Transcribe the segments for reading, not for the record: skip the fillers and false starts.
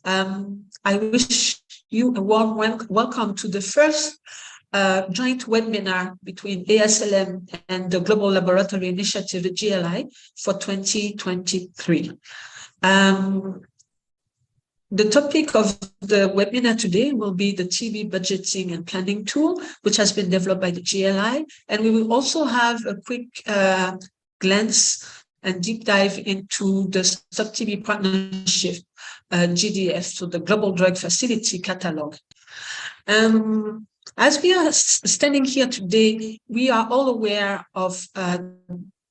I wish you a warm welcome to the first joint webinar between ASLM and the Global Laboratory Initiative, the GLI, for 2023. The topic of the webinar today will be the TB budgeting and planning tool, which has been developed by the GLI. And we will also have a quick glance and deep dive into the sub-TB partnership, GDF, so the Global Drug Facility Catalogue. As we are standing here today, we are all aware of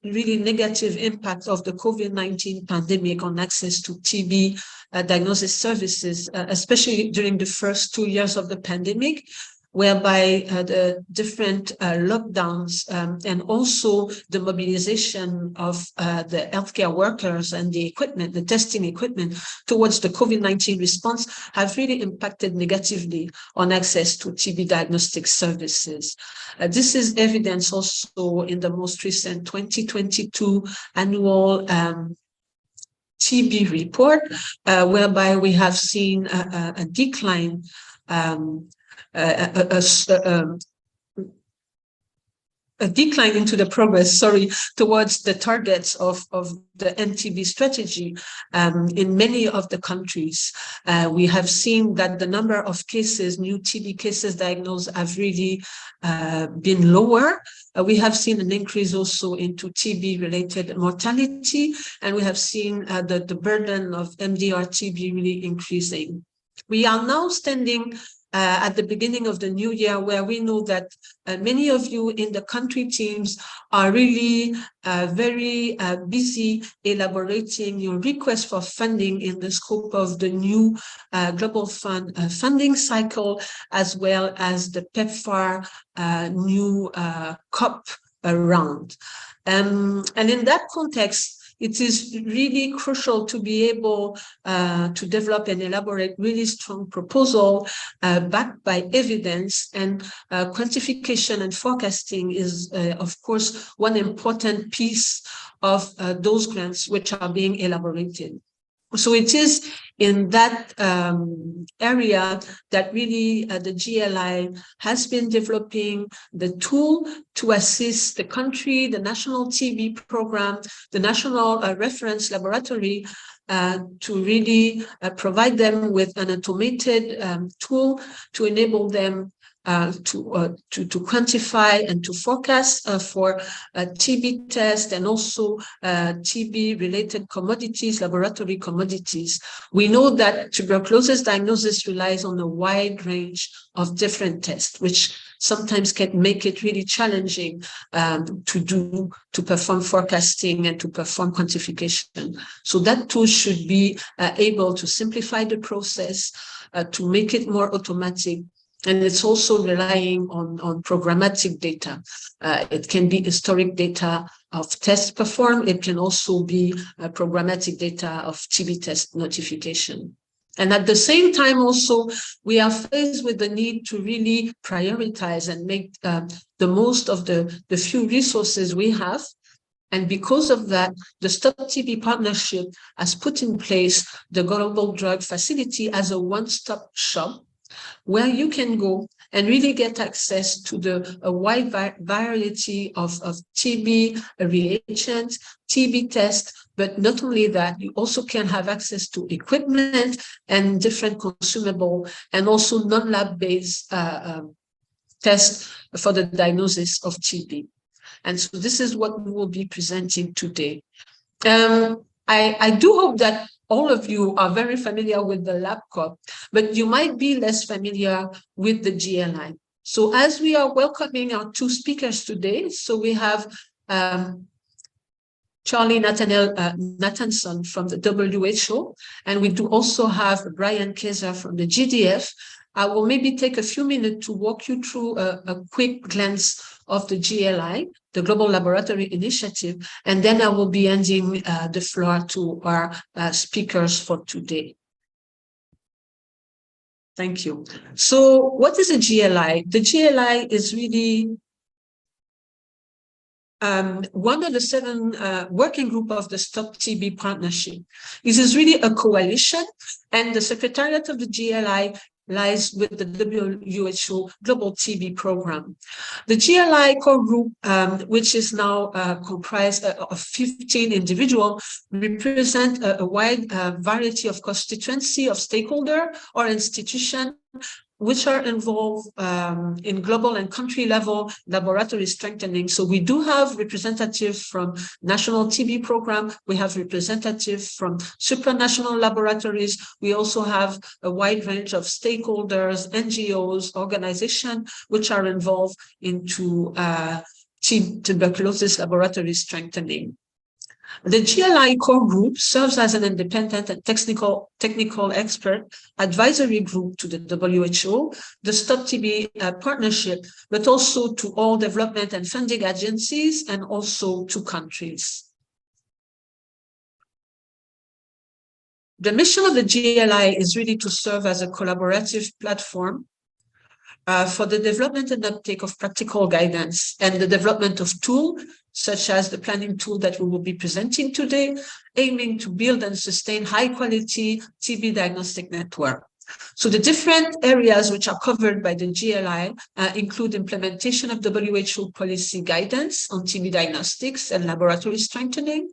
really negative impact of the COVID-19 pandemic on access to TB diagnosis services, especially during the first 2 years of the pandemic, whereby the different lockdowns and also the mobilization of the healthcare workers and the equipment, the testing equipment towards the COVID-19 response have really impacted negatively on access to TB diagnostic services. This is evidence also in the most recent 2022 annual TB report, whereby we have seen a decline a decline into the progress, towards the targets of the NTB strategy in many of the countries. We have seen that the number of cases, new TB cases diagnosed, have really been lower. We have seen an increase also into TB-related mortality, and we have seen the burden of MDR TB really increasing. We are now standing at the beginning of the new year, where we know that many of you in the country teams are really very busy elaborating your request for funding in the scope of the new Global Fund funding cycle, as well as the PEPFAR new COP round. And in that context, it is really crucial to be able to develop and elaborate really strong proposal backed by evidence, and quantification and forecasting is, of course, one important piece of those grants which are being elaborated. So it is in that area that really the GLI has been developing the tool to assist the country, the national TB program, the national reference laboratory, to really provide them with an automated tool to enable them to quantify and to forecast for TB test and also TB-related commodities, laboratory commodities. We know that tuberculosis diagnosis relies on a wide range of different tests, which sometimes can make it really challenging to perform forecasting and to perform quantification. So that tool should be able to simplify the process, to make it more automatic. And it's also relying on programmatic data. It can be historic data of tests performed. It can also be programmatic data of TB test notification. And at the same time also, we are faced with the need to really prioritize and make the most of the few resources we have. And because of that, the Stop TB Partnership has put in place the Global Drug Facility as a one-stop shop, where you can go and really get access to a wide variety of TB reagents, TB tests, but not only that, you also can have access to equipment and different consumable and also non-lab-based tests for the diagnosis of TB. And so this is what we will be presenting today. I do hope that all of you are very familiar with the LabCoP, but you might be less familiar with the GLI. So as we are welcoming our two speakers today, so we have Charlie Nathanson from the W.H.O, and we do also have Brian Kaiser from the GDF. I will maybe take a few minutes to walk you through a quick glance of the GLI, the Global Laboratory Initiative, and then I will be handing the floor to our speakers for today. Thank you. So what is a GLI? The GLI is really one of the 7 working group of the Stop TB Partnership. This is really a coalition, and the Secretariat of the GLI lies with the W.H.O Global TB Program. The GLI core group, which is now comprised of 15 individuals, represent a wide variety of constituency of stakeholder or institution which are involved in global and country level laboratory strengthening. So we do have representatives from National TB Program. We have representatives from supranational laboratories. We also have a wide range of stakeholders, NGOs, organizations, which are involved into tuberculosis laboratory strengthening. The GLI core group serves as an independent and technical expert advisory group to the WHO, the Stop TB Partnership, but also to all development and funding agencies and also to countries. The mission of the GLI is really to serve as a collaborative platform for the development and uptake of practical guidance and the development of tools, such as the planning tool that we will be presenting today, aiming to build and sustain high-quality TB diagnostic network. So the different areas which are covered by the GLI include implementation of WHO policy guidance on TB diagnostics and laboratory strengthening.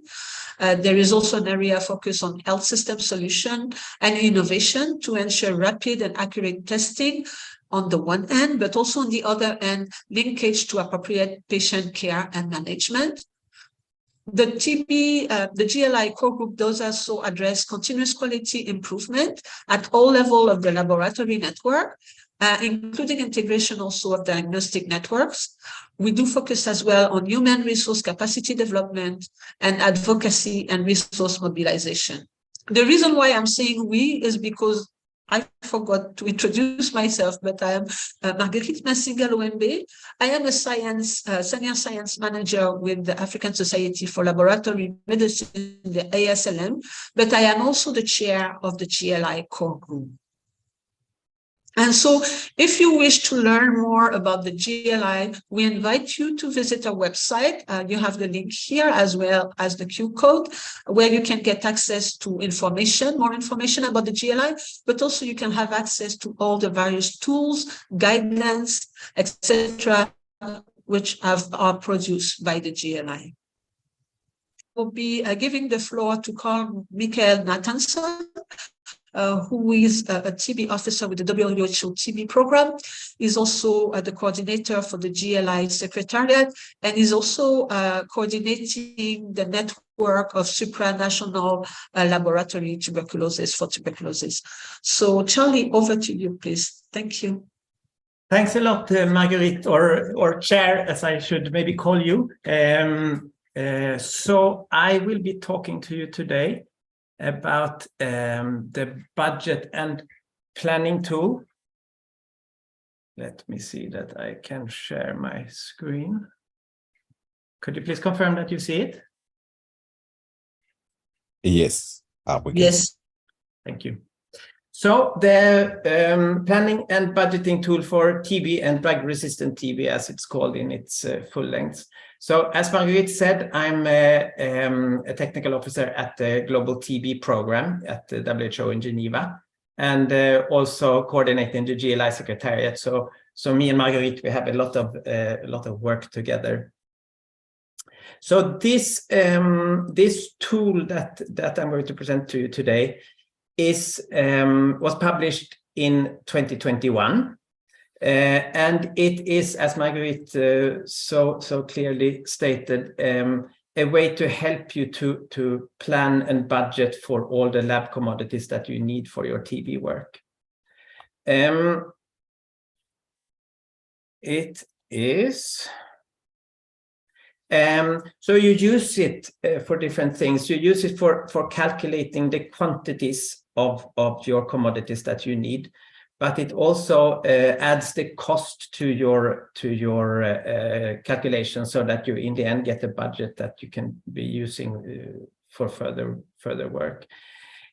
There is also an area focused on health system solution and innovation to ensure rapid and accurate testing on the one end, but also on the other end, linkage to appropriate patient care and management. The GLI core group does also address continuous quality improvement at all levels of the laboratory network, including integration also of diagnostic networks. We do focus as well on human resource capacity development and advocacy and resource mobilization. The reason why I'm saying we is because I forgot to introduce myself, but I am Marguerite Massinga-Loembe. I am a senior science manager with the African Society for Laboratory Medicine, the ASLM, but I am also the chair of the GLI core group. And so if you wish to learn more about the GLI, we invite you to visit our website. You have the link here as well as the Q code, where you can get access to information, more information about the GLI, but also you can have access to all the various tools, guidelines, etc., which are produced by the GLI. We'll be giving the floor to Carl Michael Nathanson, who is a TB officer with the WHO TB program. He's also the coordinator for the GLI Secretariat, and is also coordinating the network of supranational laboratory tuberculosis for tuberculosis. So Charlie, over to you, please. Thank you. Thanks a lot, Marguerite, or Chair, as I should maybe call you. So I will be talking to you today about the budget and planning tool. Let me see that I can share my screen. Could you please confirm that you see it? Yes. Yes. Thank you. So the planning and budgeting tool for TB and drug-resistant TB, as it's called in its full length. So as Marguerite said, I'm a technical officer at the Global TB Program at the W.H.O in Geneva, and also coordinating the GLI Secretariat. So me and Marguerite, we have a lot of work together. So this tool that I'm going to present to you today was published in 2021. And it is, as Marguerite so clearly stated, a way to help you to plan and budget for all the lab commodities that you need for your TB work. It is. So you use it for different things. You use it for calculating the quantities of your commodities that you need, but it also adds the cost to your calculation, so that you in the end get a budget that you can be using for further work.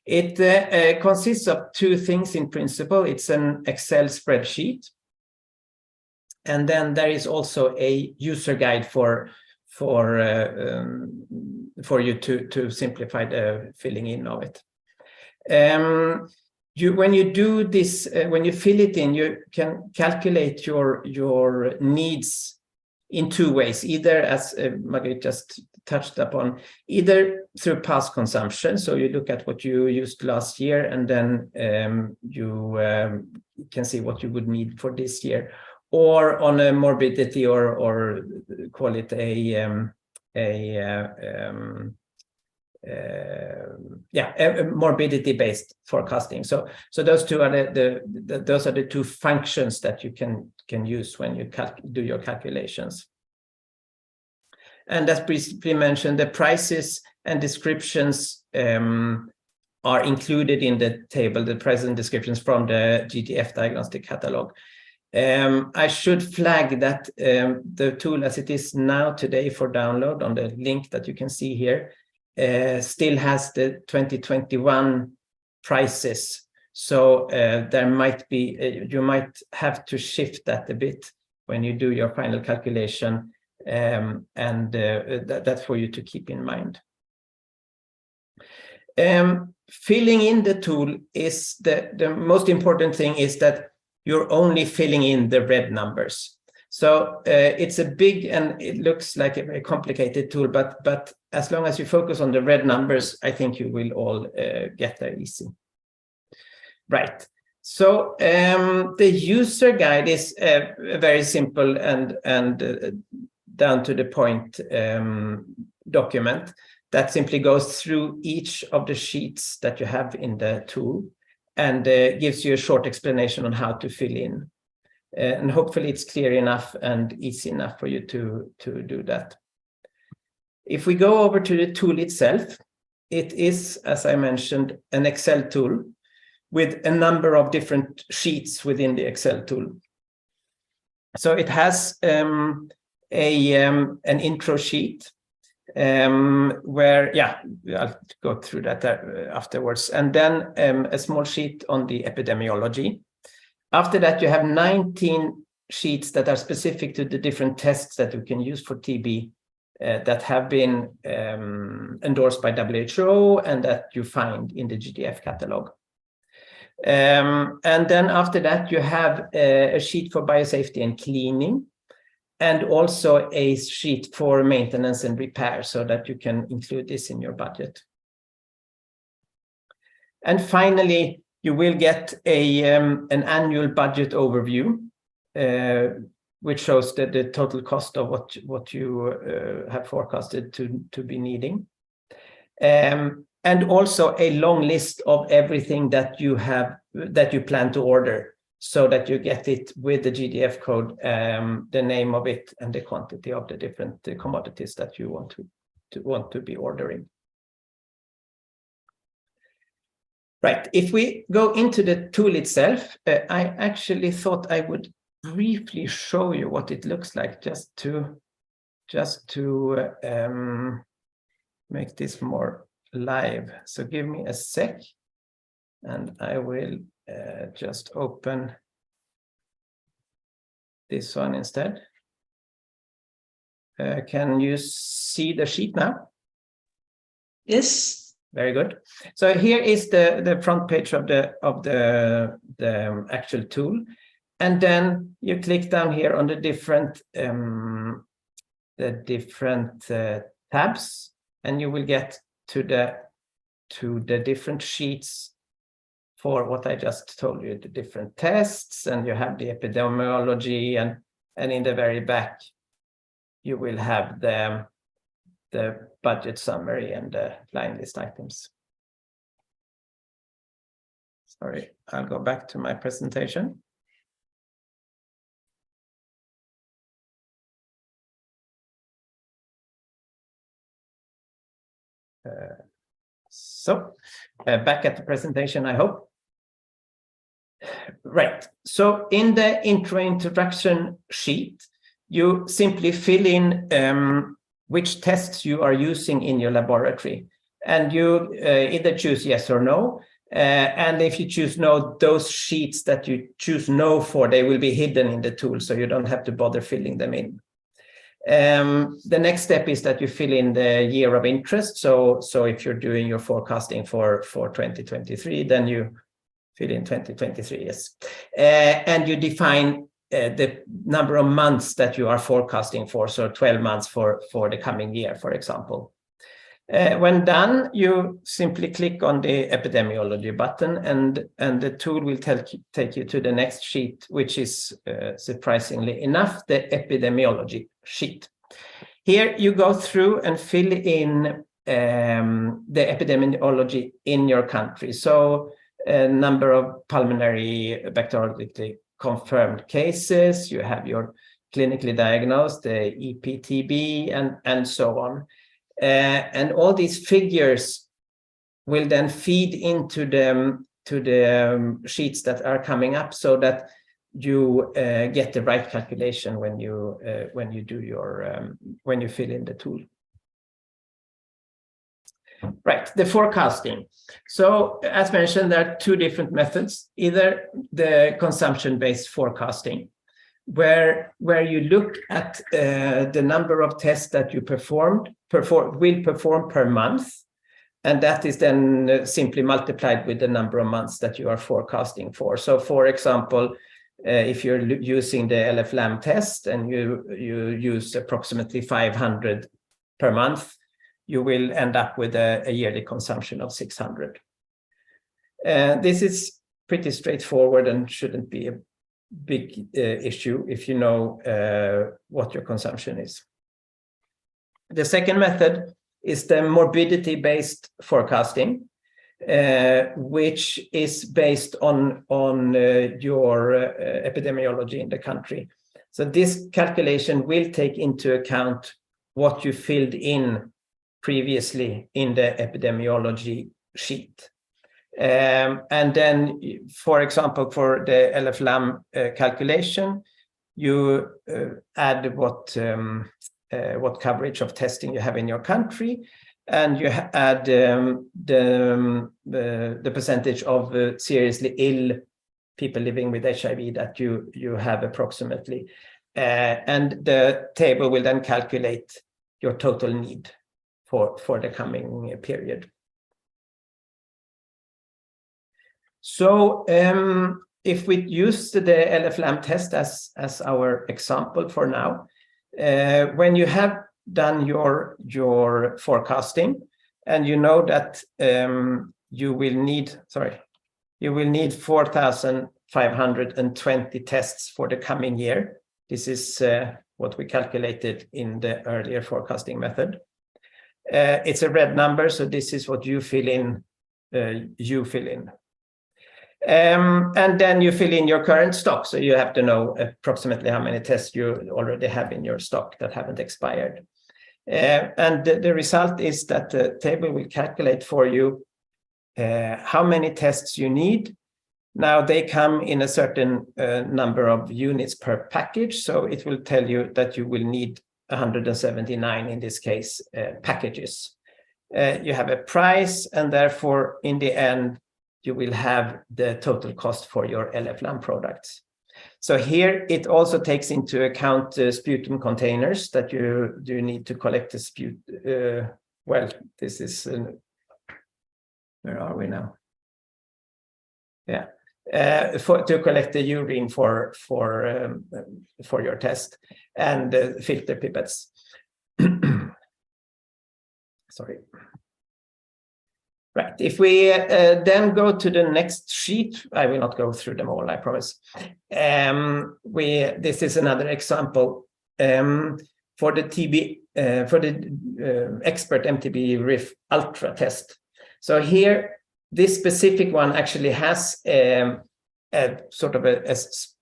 It consists of two things in principle. It's an Excel spreadsheet, and then there is also a user guide for you to simplify the filling in of it. When you do this, when you fill it in, you can calculate your needs in two ways, either, as Margaret just touched upon, either through past consumption. So you look at what you used last year, and then you can see what you would need for this year, or on a morbidity, or call it a morbidity-based forecasting. So those two are those are the two functions that you can use when you do your calculations. And as briefly mentioned, the prices and descriptions are included in the table, the prices and descriptions from the GDF diagnostic catalog. I should flag that the tool as it is now today for download on the link that you can see here still has the 2021 prices. So there might be, you might have to shift that a bit when you do your final calculation, and that's for you to keep in mind. Filling in the tool is the most important thing is that you're only filling in the red numbers. So it's a big, and it looks like a very complicated tool, but as long as you focus on the red numbers, I think you will all get there easy. Right. So the user guide is very simple and down to the point document that simply goes through each of the sheets that you have in the tool and gives you a short explanation on how to fill in. And hopefully it's clear enough and easy enough for you to do that. If we go over to the tool itself, it is, as I mentioned, an Excel tool with a number of different sheets within the Excel tool. So it has an intro sheet where, I'll go through that afterwards, and then a small sheet on the epidemiology. After that, you have 19 sheets that are specific to the different tests that you can use for TB that have been endorsed by WHO and that you find in the GDF catalog. And then after that, you have a sheet for biosafety and cleaning, and also a sheet for maintenance and repair, so that you can include this in your budget. And finally, you will get an annual budget overview, which shows the total cost of what you have forecasted to be needing. And also a long list of everything that you plan to order, so that you get it with the GDF code, the name of it and the quantity of the different commodities that you want to be ordering. Right. If we go into the tool itself, I actually thought I would briefly show you what it looks like, just to make this more live. So give me a sec, and I will just open this one instead. Can you see the sheet now? Yes. Very good. So here is the front page of the actual tool, and then you click down here on the different tabs, and you will get to the different sheets for what I just told you, the different tests, and you have the epidemiology, and in the very back you will have the budget summary and the line list items. Sorry, I'll go back to my presentation. Back at the presentation, I hope. Right, so in the introduction sheet, you simply fill in which tests you are using in your laboratory, and you either choose yes or no, and if you choose no, those sheets that you choose no for, they will be hidden in the tool, so you don't have to bother filling them in. The next step is that you fill in the year of interest. So if you're doing your forecasting for 2023, then you fill in 2023, yes. And you define the number of months that you are forecasting for, so 12 months for the coming year, for example. When done, you simply click on the epidemiology button, and the tool will take you to the next sheet, which is, surprisingly enough, the epidemiology sheet. Here you go through and fill in the epidemiology in your country. So a number of pulmonary bacteriologically confirmed cases, you have your clinically diagnosed, the EPTB, and so on. And all these figures will then feed into the sheets that are coming up, so that you get the right calculation when you do your when you fill in the tool. Right, the forecasting. So as mentioned, there are two different methods. Either the consumption-based forecasting, where you look at the number of tests that you will perform per month, and that is then simply multiplied with the number of months that you are forecasting for. So for example, if you're using the LF-LAM test and you use approximately 500 per month, you will end up with a yearly consumption of 600. This is pretty straightforward and shouldn't be a big issue if you know what your consumption is. The second method is the morbidity-based forecasting, which is based on your epidemiology in the country. So this calculation will take into account what you filled in previously in the epidemiology sheet. And then, for example, for the LF-LAM calculation, you add what coverage of testing you have in your country, and you add the percentage of seriously ill people living with HIV that you have approximately. And the table will then calculate your total need for the coming period. So if we use the LF-LAM test as our example for now, when you have done your forecasting, and you know that you will need 4,520 tests for the coming year. This is what we calculated in the earlier forecasting method. It's a red number, so this is what you fill in. And then you fill in your current stock. So you have to know approximately how many tests you already have in your stock that haven't expired. And the result is that the table will calculate for you how many tests you need. Now they come in a certain number of units per package. So it will tell you that you will need 179, in this case, packages. You have a price, and therefore in the end, you will have the total cost for your LF-LAM products. So here it also takes into account sputum containers that you need to collect the sputum. Well, this is, where are we now? Yeah, to collect the urine for your test, and filter pipettes. Sorry. Right. If we then go to the next sheet, I will not go through them all, I promise. This is another example for the TB, for the expert MTB RIF Ultra test. So here, this specific one actually has a sort of a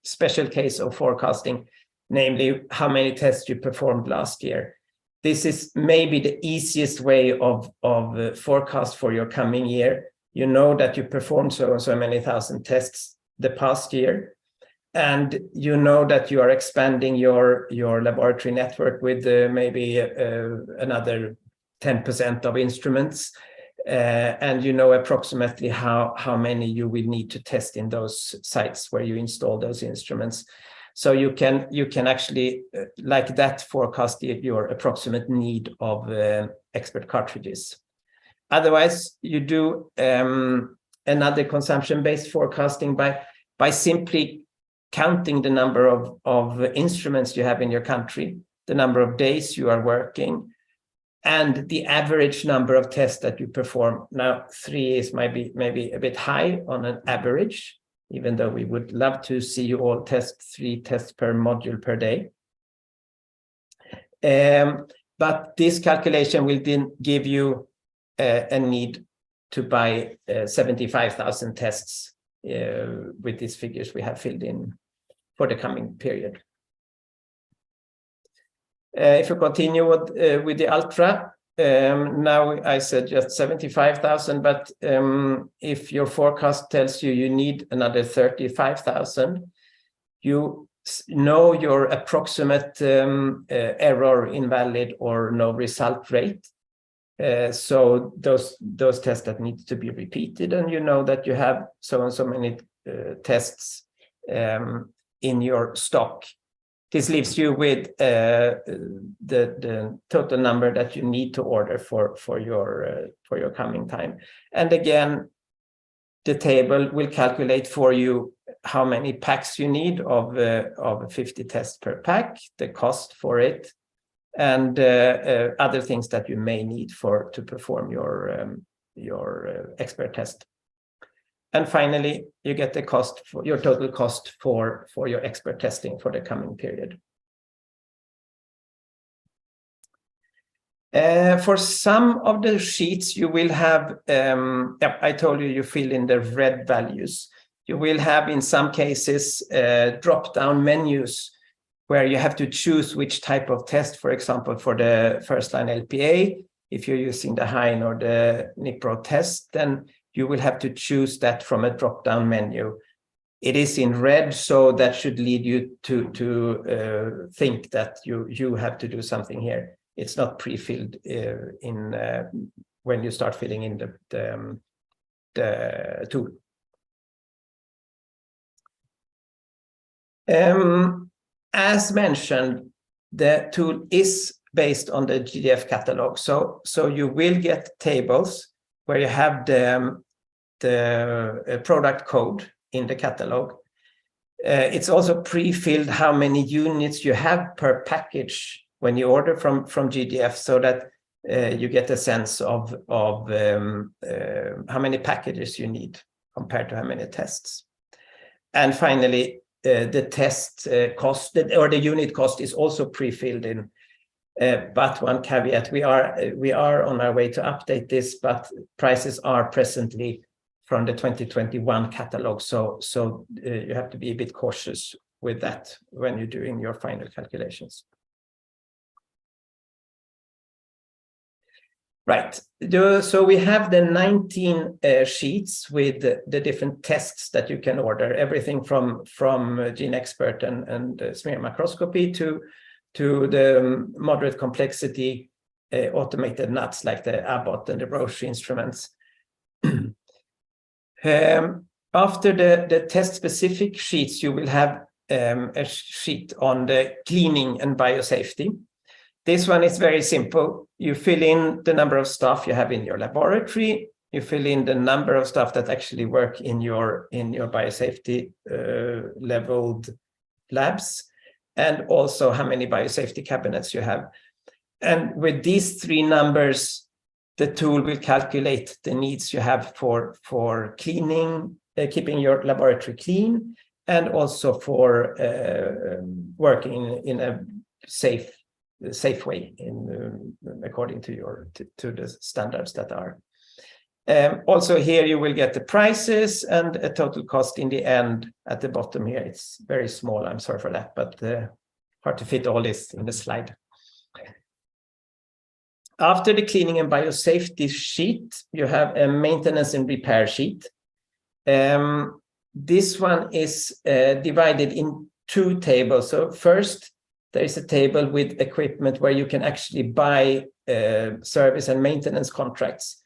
special case of forecasting, namely how many tests you performed last year. This is maybe the easiest way of forecast for your coming year. You know that you performed so and so many thousand tests the past year, and you know that you are expanding your laboratory network with maybe another 10% of instruments, and you know approximately how many you will need to test in those sites where you install those instruments. So you can actually, like that, forecast your approximate need of expert cartridges. Otherwise, you do another consumption-based forecasting by simply counting the number of instruments you have in your country, the number of days you are working, and the average number of tests that you perform. Now, 3 is maybe a bit high on an average, even though we would love to see you all test 3 tests per module per day. But this calculation will then give you a need to buy 75,000 tests with these figures we have filled in for the coming period. If you continue with the Ultra, now I said just 75,000, but if your forecast tells you need another 35,000, you know your approximate error, invalid, or no result rate. So those tests that need to be repeated, and you know that you have so and so many tests in your stock. This leaves you with the total number that you need to order for your coming time. And again, the table will calculate for you how many packs you need of 50 tests per pack, the cost for it, and other things that you may need to perform your expert test. And finally, you get the cost for your total cost for your expert testing for the coming period. For some of the sheets, you will have, I told you fill in the red values. You will have, in some cases, drop-down menus where you have to choose which type of test, for example, for the first-line LPA. If you're using the Hein or the NIPRO test, then you will have to choose that from a drop-down menu. It is in red, so that should lead you to think that you have to do something here. It's not pre-filled when you start filling in the tool. As mentioned, the tool is based on the GDF catalog, so you will get tables where you have the product code in the catalog. It's also pre-filled how many units you have per package when you order from GDF, so that you get a sense of how many packages you need compared to how many tests. And finally, the test cost or the unit cost is also pre-filled in. But one caveat, we are on our way to update this, but prices are presently from the 2021 catalog, so you have to be a bit cautious with that when you're doing your final calculations. Right, so we have the 19 sheets with the different tests that you can order, everything from GeneXpert and smear microscopy to the moderate complexity automated nuts like the Abbott and the Roche instruments. After the test-specific sheets, you will have a sheet on the cleaning and biosafety. This one is very simple. You fill in the number of staff you have in your laboratory. You fill in the number of staff that actually work in your biosafety leveled labs, and also how many biosafety cabinets you have. And with these 3 numbers, the tool will calculate the needs you have for cleaning, keeping your laboratory clean, and also for working in a safe way according to the standards that are. Also here you will get the prices and a total cost in the end at the bottom here. It's very small, I'm sorry for that, but hard to fit all this in the slide. After the cleaning and biosafety sheet, you have a maintenance and repair sheet. This one is divided in 2 tables. So first, there is a table with equipment where you can actually buy service and maintenance contracts.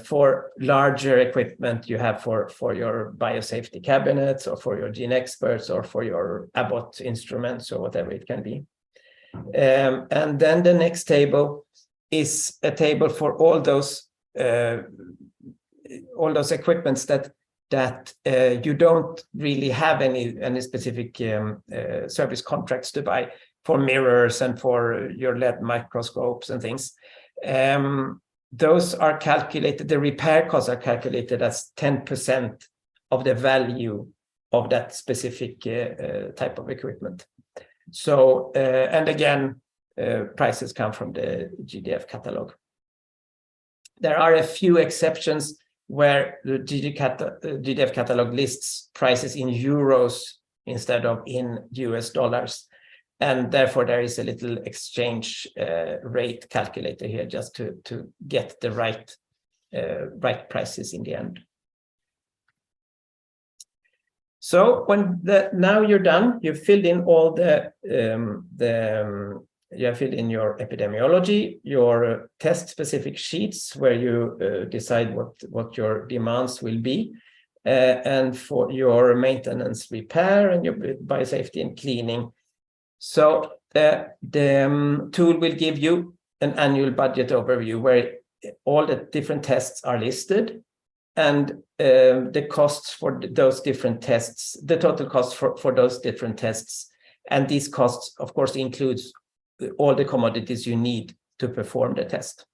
for larger equipment you have for your biosafety cabinets, or for your gene experts, or for your Abbott instruments, or whatever it can be. And then the next table is a table for all those equipments that you don't really have any specific service contracts to buy, for mirrors and for your LED microscopes and things. Those are calculated, the repair costs are calculated as 10% of the value of that specific type of equipment. So, and again, prices come from the GDF catalog. There are a few exceptions where the GDF catalog lists prices in euros instead of in US dollars. And therefore, there is a little exchange rate calculator here just to get the right prices in the end. So now you're done, you've filled in all you have filled in your epidemiology, your test-specific sheets where you decide what your demands will be, and for your maintenance, repair, and your biosafety and cleaning. So the tool will give you an annual budget overview where all the different tests are listed, and the costs for those different tests, the total cost for those different tests. And these costs, of course, includes all the commodities you need to perform the test.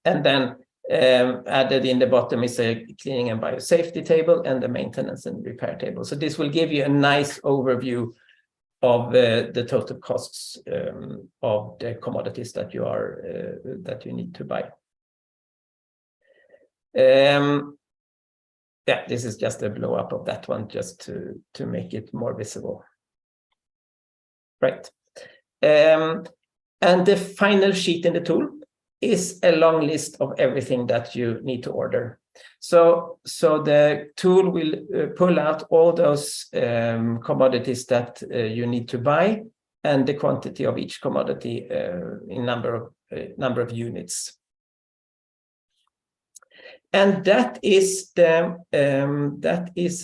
And then added in the bottom is a cleaning and biosafety table and the maintenance and repair table. So this will give you a nice overview of the total costs of the commodities that you need to buy. Yeah, this is just a blow up of that one, just to make it more visible. Right. And the final sheet in the tool is a long list of everything that you need to order. So the tool will pull out all those commodities that you need to buy, and the quantity of each commodity in number of units. And that is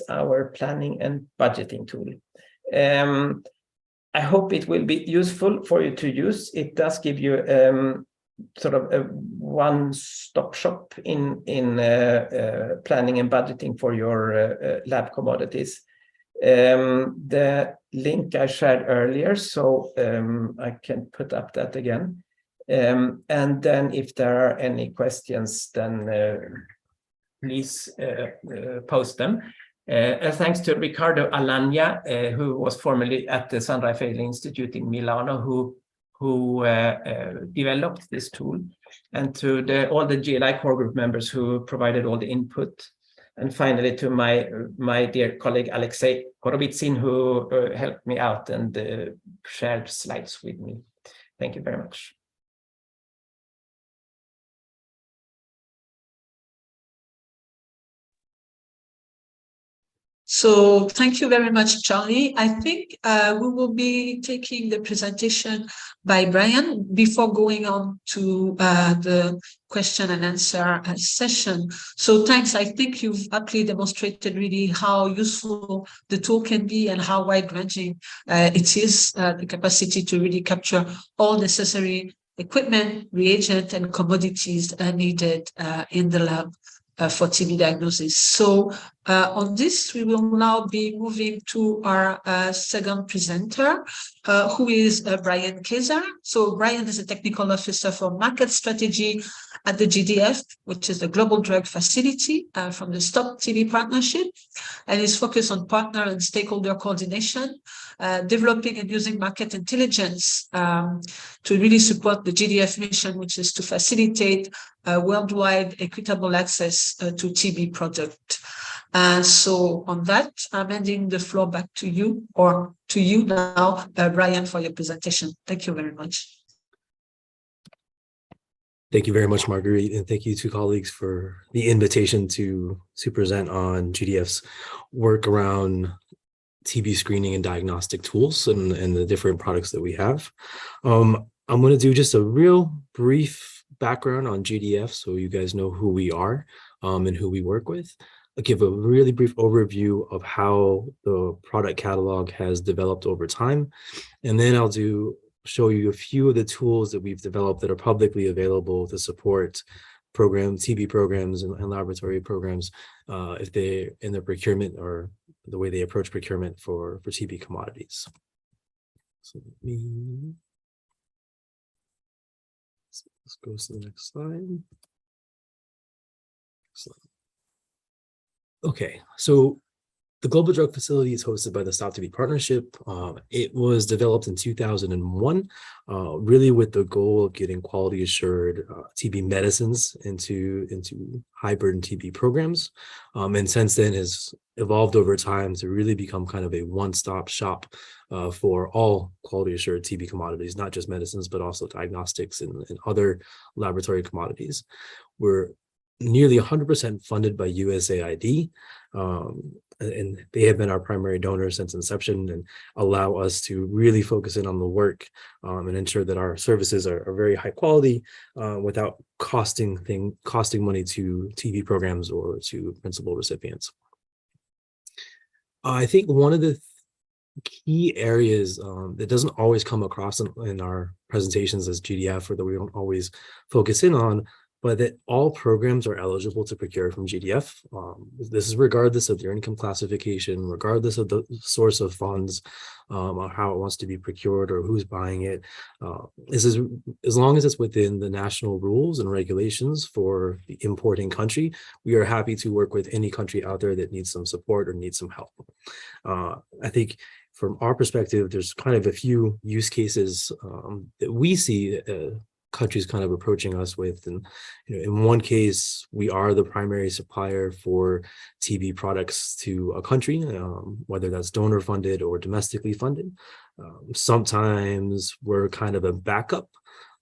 our planning and budgeting tool. I hope it will be useful for you to use. It does give you sort of a one-stop shop in planning and budgeting for your lab commodities. The link I shared earlier, so I can put up that again. And then if there are any questions, then please post them. Thanks to Riccardo Alagna, who was formerly at the San Raffaele Institute in Milano, who developed this tool, and to all the GLI core group members who provided all the input, and finally to my dear colleague Alexei Korobitsin, who helped me out and shared slides with me. Thank you very much. So thank you very much, Charlie. I think we will be taking the presentation by Brian before going on to the question and answer session. So thanks. I think you've aptly demonstrated really how useful the tool can be and how wide-ranging it is, the capacity to really capture all necessary equipment, reagent, and commodities needed in the lab for TB diagnosis. So on this, we will now be moving to our second presenter, who is Brian Kaiser. So Brian is a technical officer for market strategy at the GDF, which is the Global Drug Facility from the Stop TB Partnership, and is focused on partner and stakeholder coordination, developing and using market intelligence to really support the GDF mission, which is to facilitate worldwide equitable access to TB product. So on that, I'm handing the floor back to you, or to you now, Brian, for your presentation. Thank you very much. Thank you very much, Marguerite, and thank you to colleagues for the invitation to present on GDF's work around TB screening and diagnostic tools and the different products that we have. I'm going to do just a real brief background on GDF so you guys know who we are and who we work with. I'll give a really brief overview of how the product catalog has developed over time. And then I'll show you a few of the tools that we've developed that are publicly available to support TB programs and laboratory programs if they in their procurement or the way they approach procurement for TB commodities. So let's go to the next slide. Excellent. Okay, so the Global Drug Facility is hosted by the Stop TB Partnership. It was developed in 2001, really with the goal of getting quality assured TB medicines into high burden TB programs. And since then has evolved over time to really become kind of a one-stop shop for all quality assured TB commodities, not just medicines, but also diagnostics and other laboratory commodities. We're nearly 100% funded by USAID. And they have been our primary donor since inception and allow us to really focus in on the work and ensure that our services are very high quality without costing money to TB programs or to principal recipients. I think one of the key areas that doesn't always come across in our presentations as GDF, or that we don't always focus in on, but that all programs are eligible to procure from GDF. This is regardless of their income classification, regardless of the source of funds, or how it wants to be procured or who's buying it. This is as long as it's within the national rules and regulations for the importing country, we are happy to work with any country out there that needs some support or needs some help. I think from our perspective, there's kind of a few use cases that we see countries kind of approaching us with. And in one case, we are the primary supplier for TB products to a country, whether that's donor funded or domestically funded. Sometimes we're kind of a backup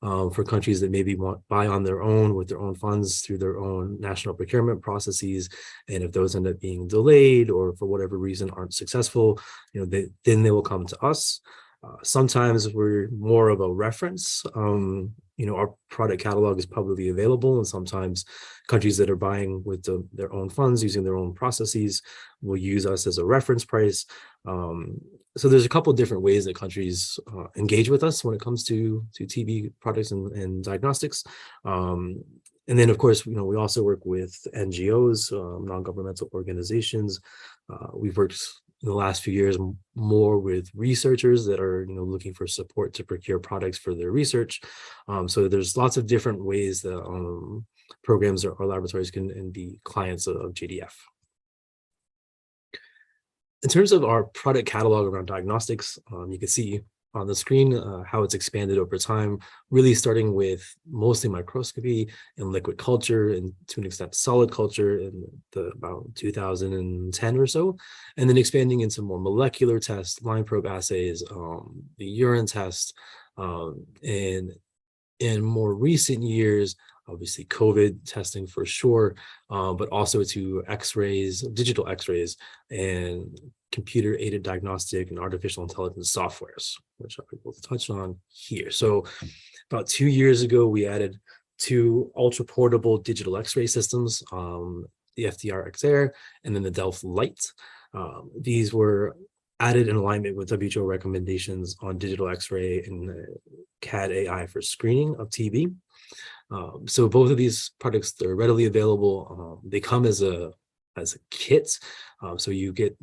for countries that maybe buy on their own with their own funds through their own national procurement processes. And if those end up being delayed or for whatever reason aren't successful, then they will come to us. Sometimes we're more of a reference. Our product catalog is publicly available, and sometimes countries that are buying with their own funds, using their own processes, will use us as a reference price. So there's a couple of different ways that countries engage with us when it comes to TB products and diagnostics. And then, of course, we also work with NGOs, non-governmental organizations. We've worked in the last few years more with researchers that are looking for support to procure products for their research. So there's lots of different ways that programs or laboratories can be clients of GDF. In terms of our product catalog around diagnostics, you can see on the screen how it's expanded over time, really starting with mostly microscopy and liquid culture, and to an extent solid culture in about 2010 or so, and then expanding into more molecular tests, line probe assays, the urine test, and in more recent years, obviously COVID testing for sure, but also to X-rays, digital X-rays, and computer-aided diagnostic and artificial intelligence softwares, which I will touch on here. So about 2 years ago, we added 2 ultra-portable digital X-ray systems, the FDR XR and then the Delph Lite. These were added in alignment with W.H.O recommendations on digital X-ray and CAD AI for screening of TB. So both of these products, they're readily available. They come as a kit, so you get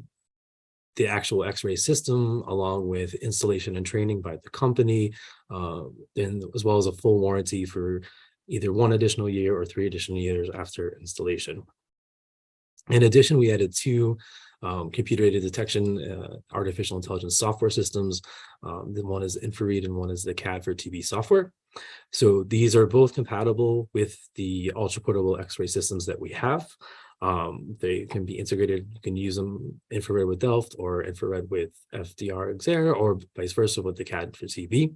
the actual X-ray system along with installation and training by the company, and as well as a full warranty for either 1 additional year or 3 additional years after installation. In addition, we added 2 computer-aided detection artificial intelligence software systems. One is infrared and one is the CAD for TB software. So these are both compatible with the ultra-portable X-ray systems that we have. They can be integrated. You can use them infrared with Delph or infrared with FDR XR, or vice versa with the CAD for TB.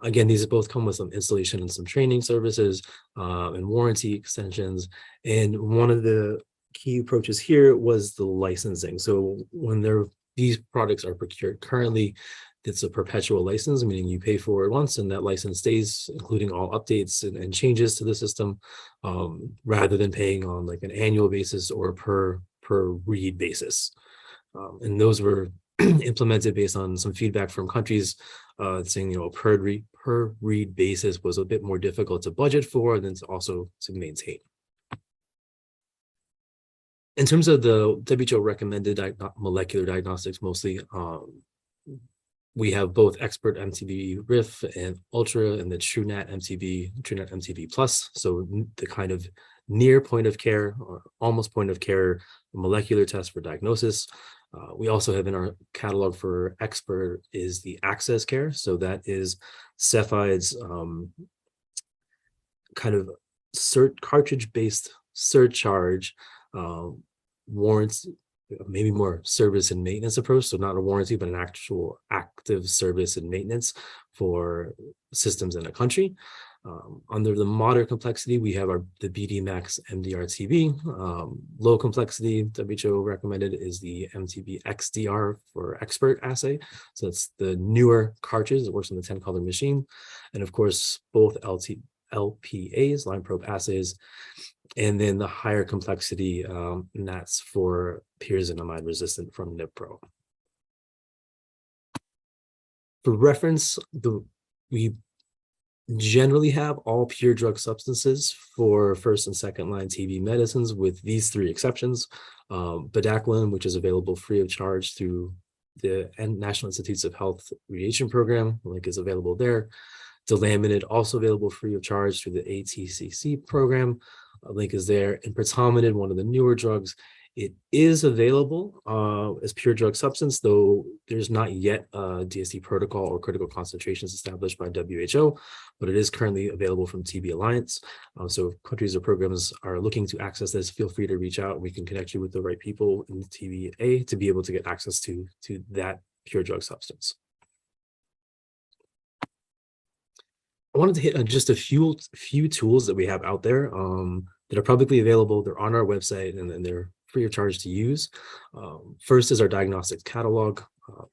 Again, these both come with some installation and some training services and warranty extensions. And one of the key approaches here was the licensing. So when they're these products are procured currently. It's a perpetual license, meaning you pay for it once and that license stays, including all updates and changes to the system, rather than paying on like an annual basis or per read basis. And those were implemented based on some feedback from countries saying, you know, per read basis was a bit more difficult to budget for than also to maintain. In terms of the WHO recommended molecular diagnostics, mostly, we have both expert MTB RIF and Ultra and the TrueNat MTB Plus. So the kind of near point of care or almost point of care molecular test for diagnosis. We also have in our catalog for expert is the access care. So that is Cephide's kind of cartridge-based surcharge warrants, maybe more service and maintenance approach. So not a warranty, but an actual active service and maintenance for systems in a country. Under the moderate complexity, we have the BD Max MDR-TB. Low complexity, WHO recommended is the MTB XDR for expert assay. So that's the newer cartridge that works on the 10-color machine. And of course, both LPAs, line probe assays, and then the higher complexity, and that's for pyrazinamide resistant from NIPRO. For reference, we generally have all pure drug substances for first and second line TB medicines with these three exceptions. Bedaquiline, which is available free of charge through the National Institutes of Health Radiation Program, the link is available there. Delaminid, also available free of charge through the ATCC program, a link is there. And Protominid, one of the newer drugs, it is available as pure drug substance, though there's not yet a DST protocol or critical concentrations established by WHO, but it is currently available from TB Alliance. So if countries or programs are looking to access this, feel free to reach out. We can connect you with the right people in the TBA to be able to get access to that pure drug substance. I wanted to hit on just a few tools that we have out there that are publicly available. They're on our website and they're free of charge to use. First is our diagnostics catalog.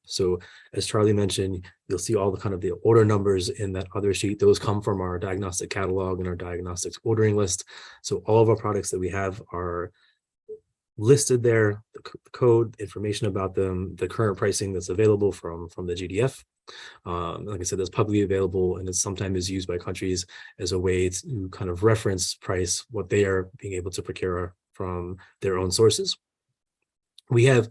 So as Charlie mentioned, you'll see all the kind of the order numbers in that other sheet. Those come from our diagnostic catalog and our diagnostics ordering list. So all of our products that we have are listed there, the code, information about them, the current pricing that's available from the GDF. Like I said, that's publicly available and it's sometimes used by countries as a way to kind of reference price what they are being able to procure from their own sources. We have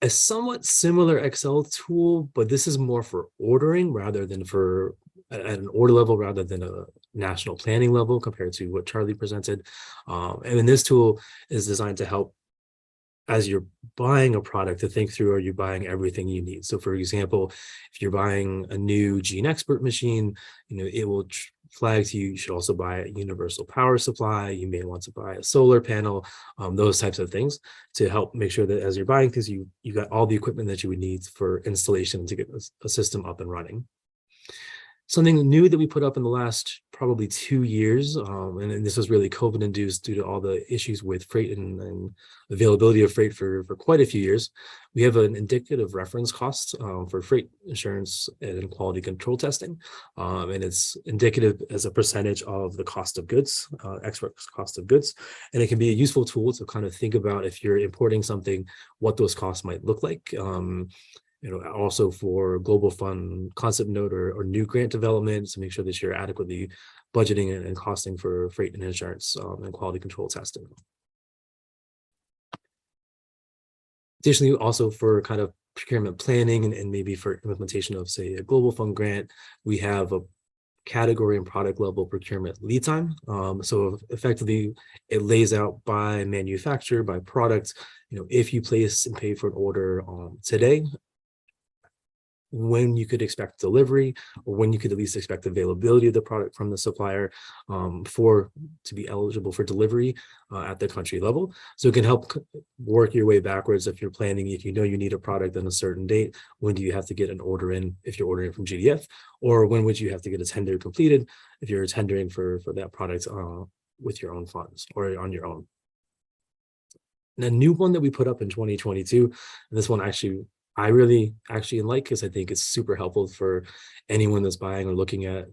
a somewhat similar Excel tool, but this is more for ordering rather than for at an order level rather than a national planning level compared to what Charlie presented. And then this tool is designed to help as you're buying a product to think through, are you buying everything you need? So for example, if you're buying a new Gene Expert machine, it will flag to you, you should also buy a universal power supply. You may want to buy a solar panel, those types of things to help make sure that as you're buying things, you got all the equipment that you would need for installation to get a system up and running. Something new that we put up in the last probably 2 years, and this was really COVID induced due to all the issues with freight and availability of freight for quite a few years. We have an indicative reference cost for freight insurance and quality control testing, and it's indicative as a percentage of the cost of goods, export cost of goods, and it can be a useful tool to kind of think about if you're importing something, what those costs might look like. Also for global fund concept note or new grant development to make sure that you're adequately budgeting and costing for freight and insurance and quality control testing. Additionally, also for kind of procurement planning and maybe for implementation of, say, a global fund grant, we have a category and product level procurement lead time. So effectively, it lays out by manufacturer, by product, if you place and pay for an order today, when you could expect delivery or when you could at least expect availability of the product from the supplier to be eligible for delivery at the country level. So it can help work your way backwards if you're planning, if you know you need a product on a certain date, when do you have to get an order in if you're ordering from GDF, or when would you have to get a tender completed if you're tendering for that product with your own funds or on your own. And a new one that we put up in 2022, and this one actually I really actually like, because I think it's super helpful for anyone that's buying or looking at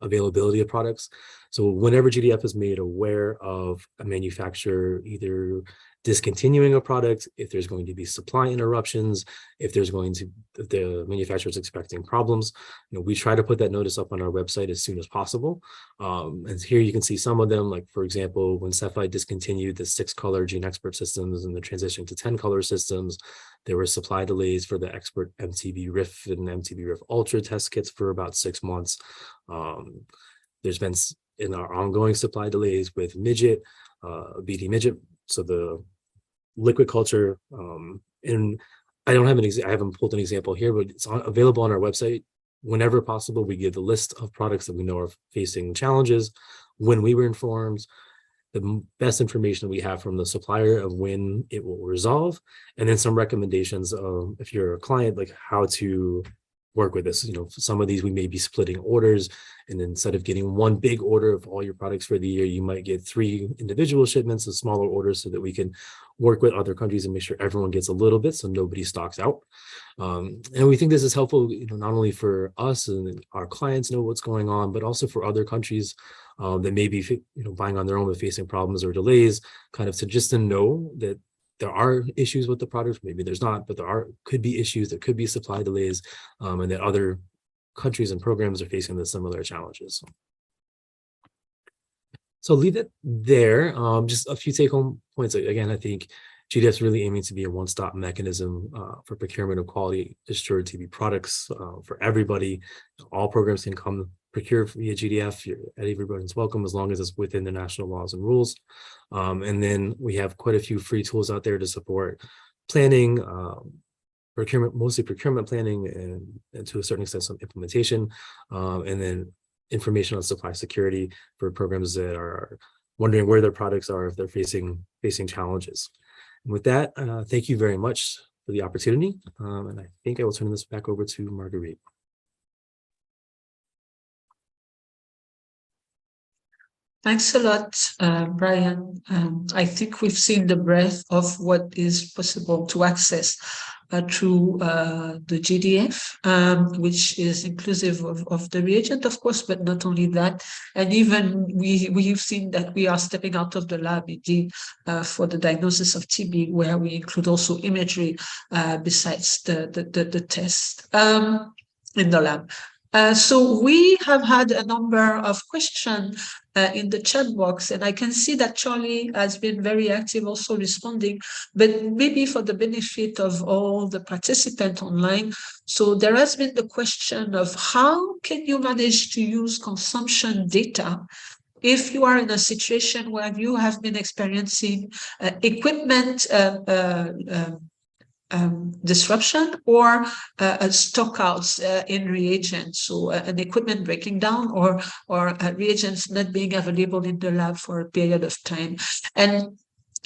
availability of products. So whenever GDF is made aware of a manufacturer either discontinuing a product, if there's going to be supply interruptions, if the manufacturer is expecting problems, we try to put that notice up on our website as soon as possible. And here you can see some of them, like for example, when Cepheid discontinued the 6-color gene expert systems and the transition to 10-color systems, there were supply delays for the expert MTB RIF and MTB RIF Ultra test kits for about 6 months. There's been in our ongoing supply delays with midget, BD midget, so the liquid culture, and I haven't pulled an example here, but it's available on our website. Whenever possible, we give the list of products that we know are facing challenges. When we were informed, the best information we have from the supplier of when it will resolve, and then some recommendations of, if you're a client, like how to work with this. Some of these we may be splitting orders, and instead of getting one big order of all your products for the year, you might get 3 individual shipments of smaller orders, so that we can work with other countries and make sure everyone gets a little bit, so nobody stocks out. And we think this is helpful, not only for us and our clients know what's going on, but also for other countries that may be buying on their own but facing problems or delays, kind of to know that there are issues with the product. Maybe there's not, but could be issues, there could be supply delays, and that other countries and programs are facing the similar challenges. So leave it there. Just a few take-home points. Again, I think GDF is really aiming to be a one-stop mechanism for procurement of quality assured TB products for everybody. All programs can come procure via GDF. Everybody's welcome, as long as it's within the national laws and rules. And then we have quite a few free tools out there to support planning, procurement, mostly procurement planning, and to a certain extent some implementation, and then information on supply security for programs that are wondering where their products are if they're facing challenges. And with that, thank you very much for the opportunity, and I think I will turn this back over to Marguerite. Thanks a lot, Brian. I think we've seen the breadth of what is possible to access through the GDF, which is inclusive of the reagent, of course, but not only that. And even we've seen that we are stepping out of the lab indeed for the diagnosis of TB, where we include also imagery besides the test in the lab. So we have had a number of questions in the chat box, and I can see that Charlie has been very active also responding, but maybe for the benefit of all the participants online. So there has been the question of how can you manage to use consumption data if you are in a situation where you have been experiencing equipment disruption or stockouts in reagents, so an equipment breaking down or reagents not being available in the lab for a period of time. And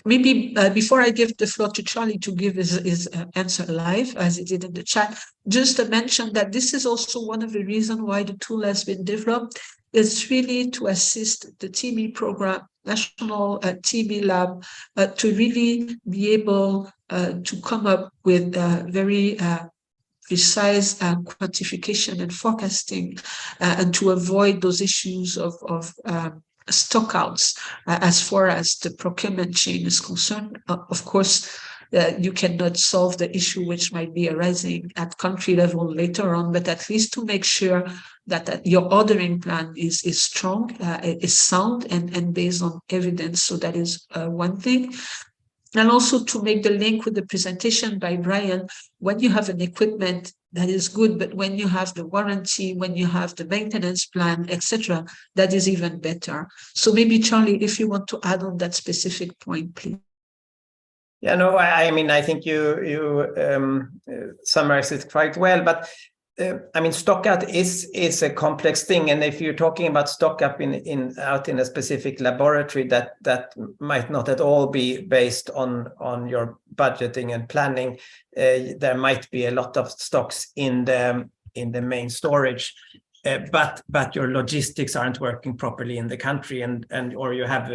maybe before I give the floor to Charlie to give his answer live, as he did in the chat, just to mention that this is also one of the reasons why the tool has been developed. It's really to assist the TB program, National TB Lab, to really be able to come up with very precise quantification and forecasting, and to avoid those issues of stockouts as far as the procurement chain is concerned. Of course, you cannot solve the issue which might be arising at country level later on, but at least to make sure that your ordering plan is strong, is sound, and based on evidence. So that is one thing. And also to make the link with the presentation by Brian, when you have an equipment that is good, but when you have the warranty, when you have the maintenance plan, etc., that is even better. So maybe Charlie, if you want to add on that specific point, please. Yeah, no, I mean, I think you summarized it quite well, but I mean, stockout is a complex thing, and if you're talking about stockup out in a specific laboratory, that might not at all be based on your budgeting and planning. There might be a lot of stocks in the main storage, but your logistics aren't working properly in the country, and or you have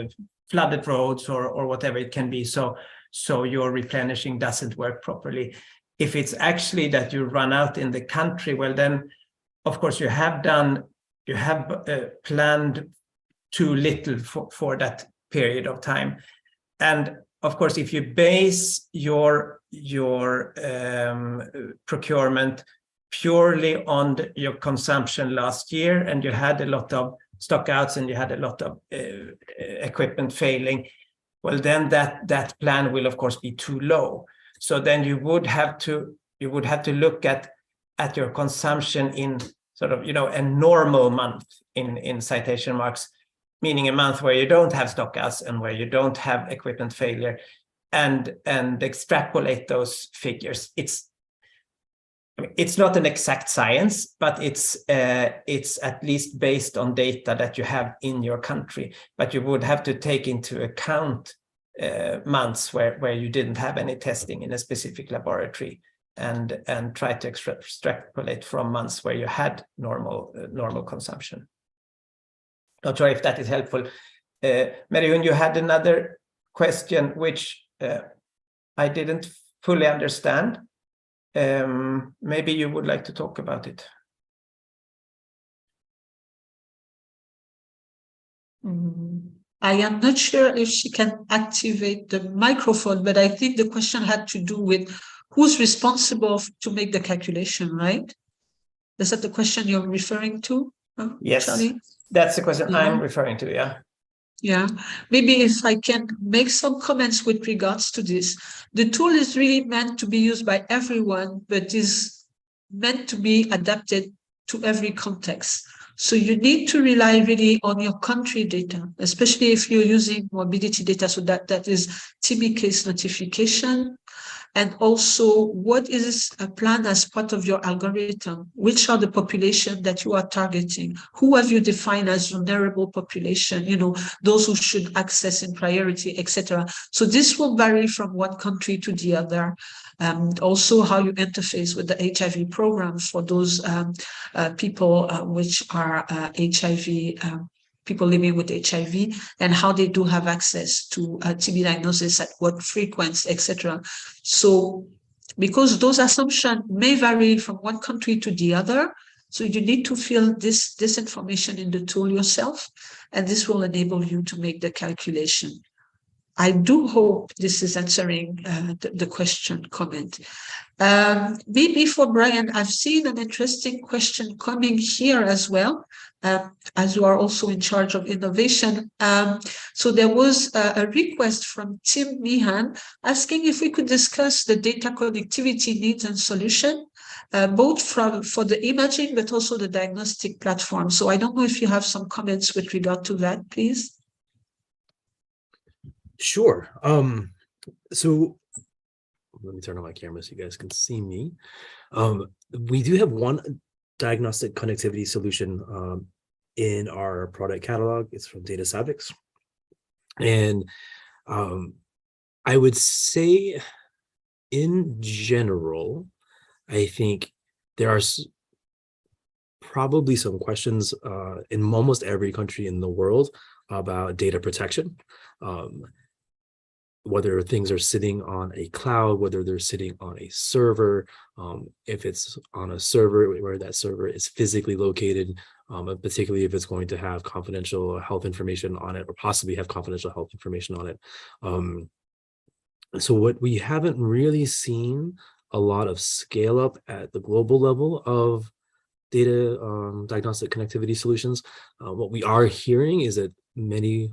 flooded roads or whatever it can be. So your replenishing doesn't work properly. if it's actually that you run out in the country, well, then, of course, you have planned too little for that period of time. And of course, if you base your procurement purely on your consumption last year, and you had a lot of stockouts and you had a lot of equipment failing, well, then that plan will, of course, be too low. So then you would have to look at your consumption in sort of, a normal month in citation marks, meaning a month where you don't have stockouts and where you don't have equipment failure, and extrapolate those figures. It's not an exact science, but it's at least based on data that you have in your country. But you would have to take into account months where you didn't have any testing in a specific laboratory, and try to extrapolate from months where you had normal consumption. Not sure if that is helpful. Mary-Hun, you had another question which I didn't fully understand. Maybe you would like to talk about it. I am not sure if she can activate the microphone, but I think the question had to do with who's responsible to make the calculation, right? Is that the question you're referring to? Yes, Charlie? That's the question I'm referring to, yeah. Yeah, maybe if I can make some comments with regards to this. The tool is really meant to be used by everyone, but is meant to be adapted to every context. So you need to rely really on your country data, especially if you're using morbidity data. So that is TB case notification. And also, what is a plan as part of your algorithm? Which are the population that you are targeting? Who have you defined as vulnerable population? Those who should access in priority, etc. So this will vary from one country to the other. Also, how you interface with the HIV program for those people which are HIV. People living with HIV, and how they do have access to TB diagnosis, at what frequency, etc. So, because those assumptions may vary from one country to the other, so you need to fill this information in the tool yourself, and this will enable you to make the calculation. I do hope this is answering the question comment. Maybe for Brian, I've seen an interesting question coming here as well, as you are also in charge of innovation. So there was a request from Tim Meehan asking if we could discuss the data connectivity needs and solution, both for the imaging, but also the diagnostic platform. So I don't know if you have some comments with regard to that, please. Sure. So let me turn on my camera so you guys can see me. We do have one diagnostic connectivity solution in our product catalog. It's from DataSavix. And I would say in general, I think there are probably some questions in almost every country in the world about data protection. Whether things are sitting on a cloud, whether they're sitting on a server, if it's on a server where that server is physically located, particularly if it's going to have confidential health information on it, or possibly have confidential health information on it. So what we haven't really seen a lot of scale up at the global level of data diagnostic connectivity solutions. What we are hearing is that many,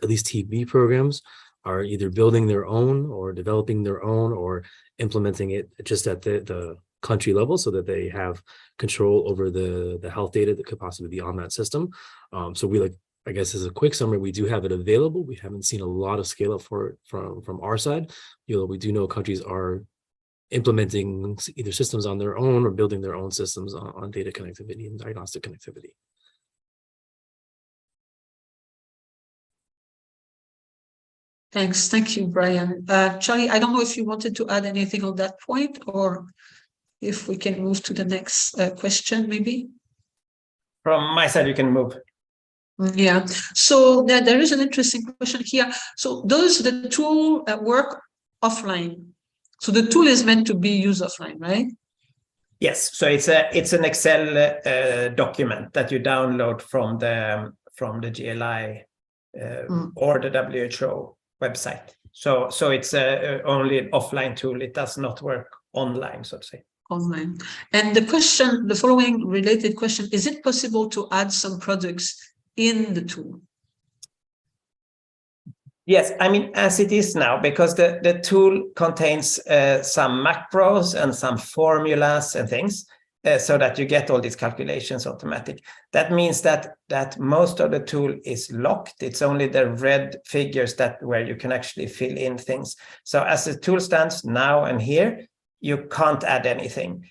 at least TB programs, are either building their own or developing their own or implementing it just at the country level so that they have control over the health data that could possibly be on that system. So we I guess as a quick summary, we do have it available. We haven't seen a lot of scale up for it from our side. We do know countries are implementing either systems on their own or building their own systems on data connectivity and diagnostic connectivity. Thanks. Thank you, Brian. Charlie, I don't know if you wanted to add anything on that point, or if we can move to the next question, maybe. From my side, you can move. Yeah. So there is an interesting question here. So does the tool work offline? So the tool is meant to be used offline, right? Yes, so it's an Excel document that you download from the GLI or the W.H.O website. So it's only an offline tool. It does not work online, so to say. Online. And the following related question: is it possible to add some products in the tool? Yes, I mean, as it is now, because the tool contains some macros and some formulas and things, so that you get all these calculations automatic. That means that most of the tool is locked. It's only the red figures where you can actually fill in things. So as the tool stands now and here, you can't add anything.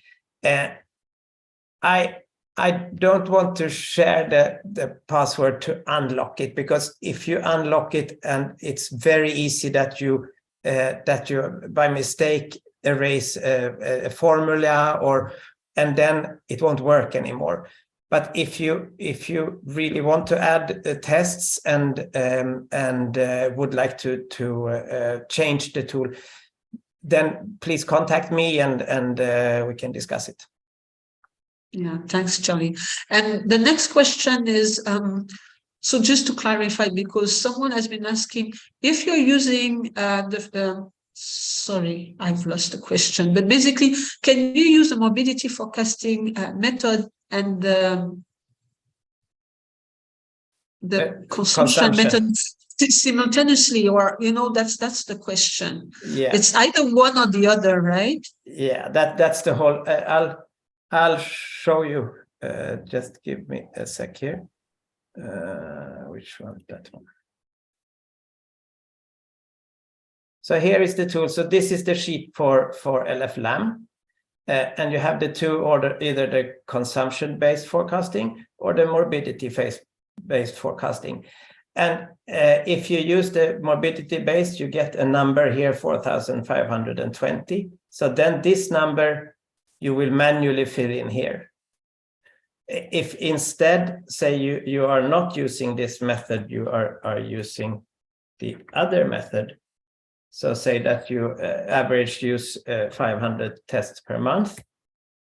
I don't want to share the password to unlock it, because if you unlock it, and it's very easy that you by mistake erase a formula, and then it won't work anymore. But if you really want to add tests and would like to change the tool, then please contact me and we can discuss it. Yeah, thanks, Charlie. And the next question is, so just to clarify, because someone has been asking, if you're using sorry, I've lost the question, but basically, can you use the morbidity forecasting method and the consumption method simultaneously, or that's the question. Yeah, it's either one or the other, right? Yeah, that's the whole. I'll show you. Just give me a sec here. Which one? That one. So here is the tool. So this is the sheet for LFLAM. And you have the two order, either the consumption-based forecasting or the morbidity-based forecasting. And if you use the morbidity-based, you get a number here, 4,520. So then this number you will manually fill in here. If instead, say you are not using this method, you are using the other method. So say that you average use 500 tests per month,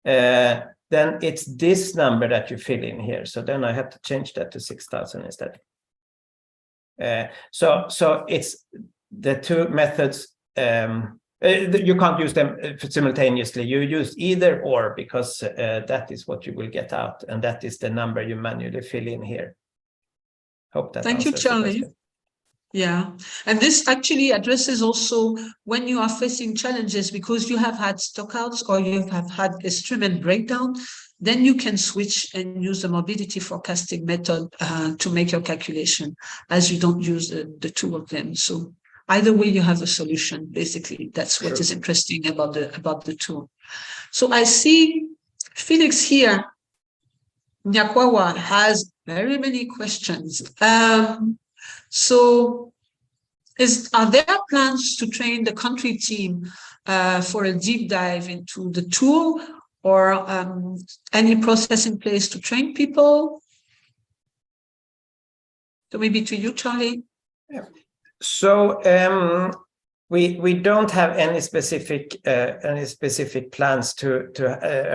then it's this number that you fill in here. So then I have to change that to 6,000 instead. So it's the two methods. You can't use them simultaneously. You use either or, because that is what you will get out, and that is the number you manually fill in here. Hope that Thank you, Charlie. Yeah, and this actually addresses also when you are facing challenges, because you have had stockouts or you have had instrument breakdown, then you can switch and use the morbidity forecasting method to make your calculation, as you don't use the two of them. So either way, you have a solution. Basically, that's what is interesting about the tool. So I see Felix here. Nyakwawa has very many questions. So are there plans to train the country team for a deep dive into the tool, or any process in place to train people? So maybe to you, Charlie. Yeah. So we don't have any specific plans to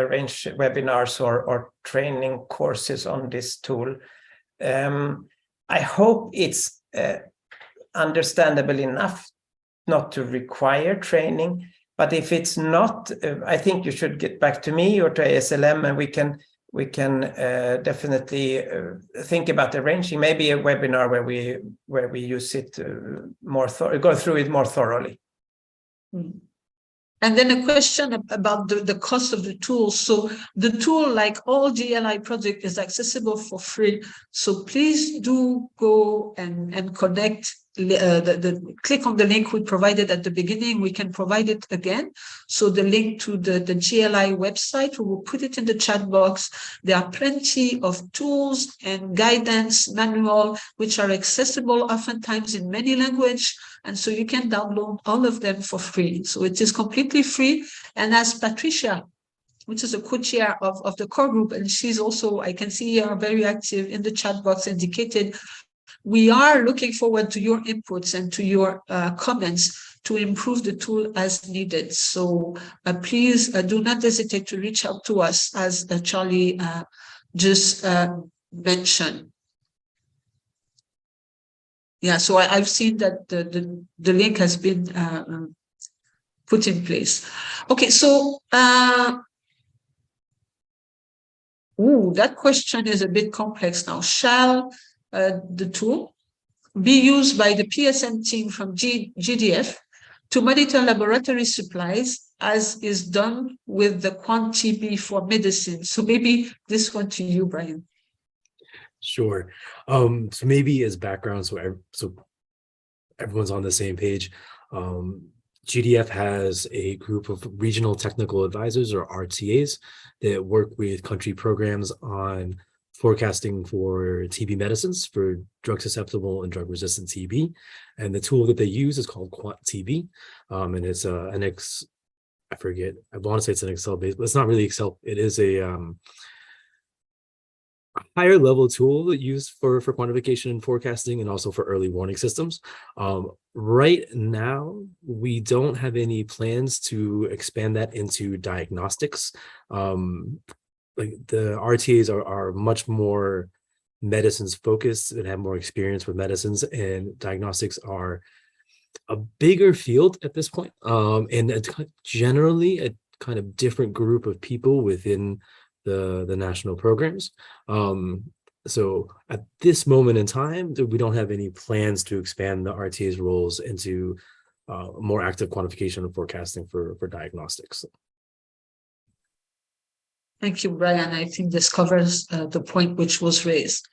arrange webinars or training courses on this tool. I hope it's understandable enough not to require training, but if it's not, I think you should get back to me or to ASLM, and we can definitely think about arranging maybe a webinar where we use it go through it more thoroughly. And then a question about the cost of the tool. So the tool, like all GLI project, is accessible for free. So please do go and connect. Click on the link we provided at the beginning. We can provide it again. So the link to the GLI website, we will put it in the chat box. There are plenty of tools and guidance manual which are accessible oftentimes in many languages. And so you can download all of them for free. So it is completely free. And as Patricia, which is a co-chair of the core group, and she's also, I can see her very active in the chat box, indicated, we are looking forward to your inputs and to your comments to improve the tool as needed. So please do not hesitate to reach out to us, as Charlie just mentioned. Yeah, so I've seen that the link has been put in place. Okay, so that question is a bit complex now. Shall the tool be used by the PSM team from GDF to monitor laboratory supplies, as is done with the QuantTB for medicine? So maybe this one to you, Brian. Sure. So maybe as background, so everyone's on the same page. GDF has a group of regional technical advisors, or RTAs, that work with country programs on forecasting for TB medicines, for drug susceptible and drug resistant TB. And the tool that they use is called QuantTB. And it's I want to say it's an Excel based, but it's not really Excel. It is a higher level tool used for quantification and forecasting, and also for early warning systems. Right now, we don't have any plans to expand that into diagnostics. Like the RTAs are much more medicines focused and have more experience with medicines, and diagnostics are a bigger field at this point. And it's generally a kind of different group of people within the national programs. So at this moment in time, we don't have any plans to expand the RTA's roles into more active quantification and forecasting for diagnostics. Thank you, Brian. I think this covers the point which was raised.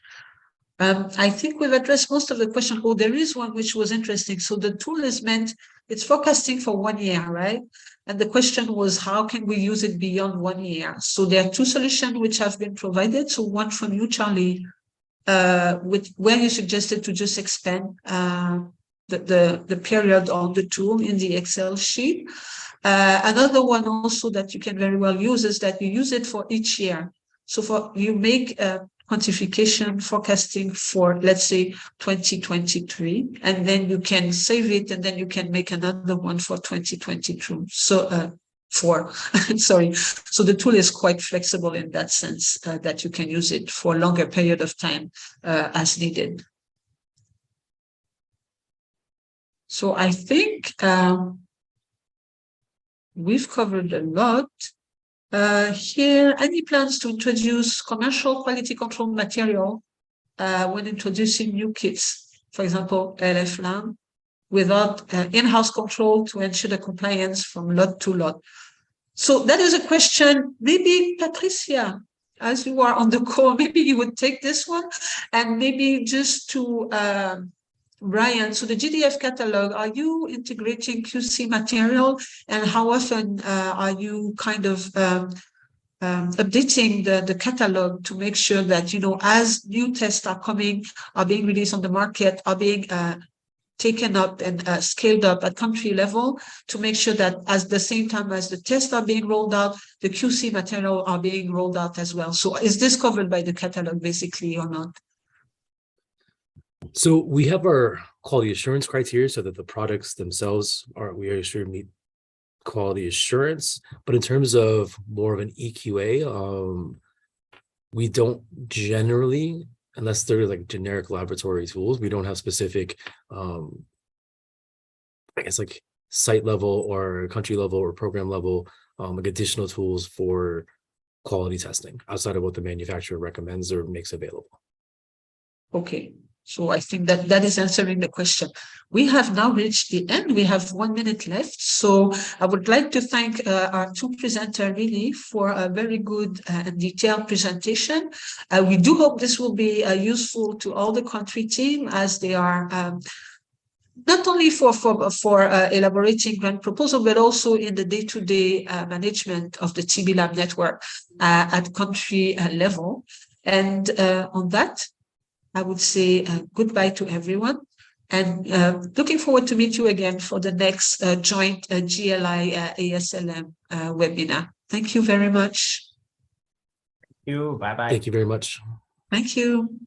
I think we've addressed most of the question. Oh, there is one which was interesting. So the tool is it's forecasting for 1 year, right? And the question was, how can we use it beyond 1 year? So there are two solutions which have been provided. So one from you, Charlie, where you suggested to just expand the period on the tool in the Excel sheet. Another one also that you can very well use is that you use it for each year. So you make quantification forecasting for, let's say, 2023, and then you can save it, and then you can make another one for 2022. So sorry. So the tool is quite flexible in that sense, that you can use it for a longer period of time as needed. So I think we've covered a lot. Here, any plans to introduce commercial quality control material when introducing new kits, for example, LFLAM, without in-house control to ensure the compliance from lot to lot? So that is a question. Maybe Patricia, as you are on the call, maybe you would take this one, and maybe just to Brian, so the GDF catalog, are you integrating QC material, and how often are you kind of updating the catalog to make sure that, as new tests are being released on the market, are being taken up and scaled up at country level, to make sure that at the same time as the tests are being rolled out, the QC material are being rolled out as well? So is this covered by the catalog basically or not? So we have our quality assurance criteria so that the products themselves we are sure meet quality assurance. But in terms of more of an EQA, we don't generally, unless they're like generic laboratory tools, we don't have specific, I guess like site level or country level or program level, like additional tools for quality testing outside of what the manufacturer recommends or makes available. Okay. So I think that is answering the question. We have now reached the end. We have 1 minute left. So I would like to thank our two presenters really for a very good and detailed presentation. We do hope this will be useful to all the country team, as they are not only for elaborating grant proposal, but also in the day-to-day management of the TB Lab network at country level. And on that, I would say goodbye to everyone, and looking forward to meet you again for the next joint GLI ASLM webinar. Thank you very much. Thank you. Bye-bye. Thank you very much. Thank you.